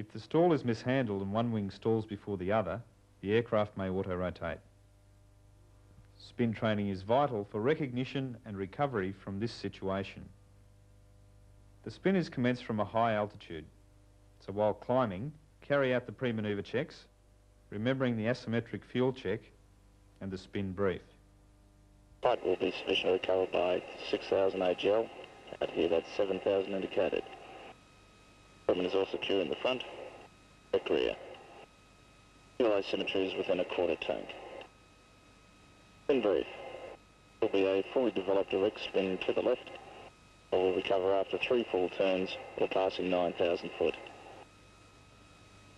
If the stall is mishandled and one wing stalls before the other, the aircraft may auto-rotate. Spin training is vital for recognition and recovery from this situation. The spin is commenced from a high altitude, so while climbing, carry out the pre-manoeuvre checks, remembering the asymmetric fuel check and the spin brief. Flight will be sufficiently recovered by 6,000 AGL. Out here that's 7,000 indicated. Equipment is all secure in the front, back rear. Fuel asymmetry is within a quarter tank. Spin brief. Will be a fully developed direct spin to the left. I will recover after 3 full turns or passing 9,000 foot.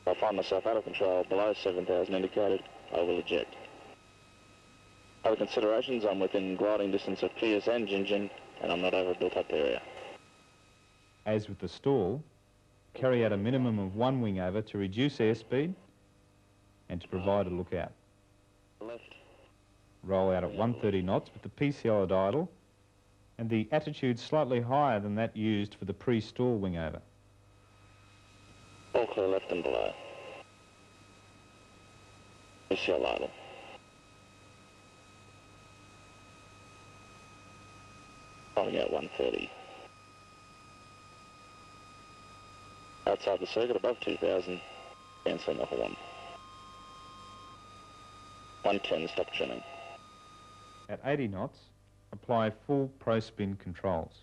If I find myself out of control below 7,000 indicated, I will eject. Other considerations, I'm within gliding distance of piers and Gingin, and I'm not over a built-up area. As with the stall, carry out a minimum of one wing over to reduce airspeed and to provide a lookout. Left. Roll out at 130 knots with the PC-9 at idle and the attitude slightly higher than that used for the pre-stall wing over. All clear left and below. PC-9 idle. Climbing out 130. Outside the circuit above 2,000, cancel number 1. 110, stop trimming. At 80 knots, apply full pro-spin controls.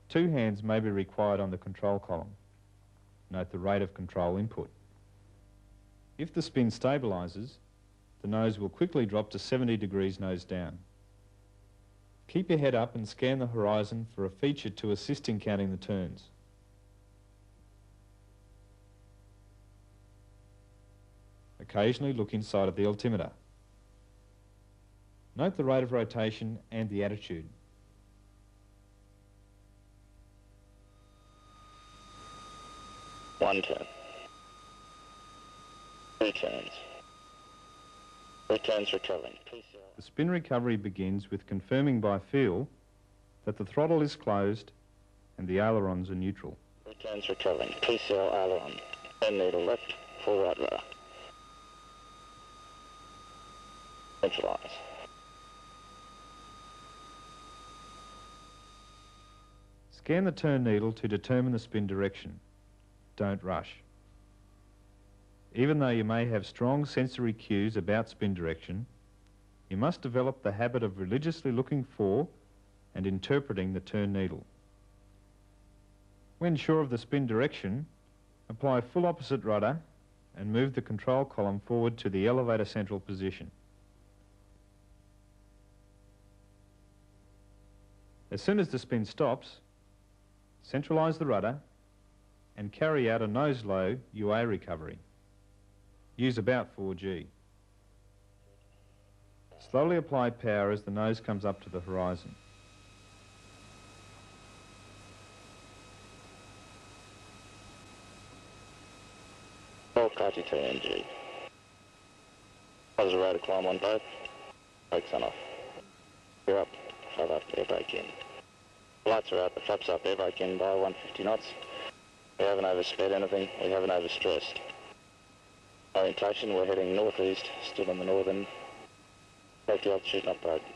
2 hands may be required on the control column. Note the rate of control input. If the spin stabilises, the nose will quickly drop to 70 degrees nose down. Keep your head up and scan the horizon for a feature to assist in counting the turns. Occasionally look inside of the altimeter. Note the rate of rotation and the attitude. One turn. 2 turns. 3 turns recovering. The spin recovery begins with confirming by feel that the throttle is closed and the ailerons are neutral. 3 turns recovering. PC-9 aileron. Turn needle left, full right rudder. Centralise. Scan the turn needle to determine the spin direction. Don't rush. Even though you may have strong sensory cues about spin direction, you must develop the habit of religiously looking for and interpreting the turn needle. When sure of the spin direction, apply full opposite rudder and move the control column forward to the elevator central position. As soon as the spin stops, centralise the rudder and carry out a nose-low UA recovery. Use about 4G. Slowly apply power as the nose comes up to the horizon. RT2 NG. There's a rate of climb on both. Brakes on off. Gear up, shut up, air brake in. Lights are out, the flaps up, air brake in by 150 knots. We haven't oversped anything, we haven't overstressed. Orientation, we're heading northeast, still in the northern. Safety altitude not broken.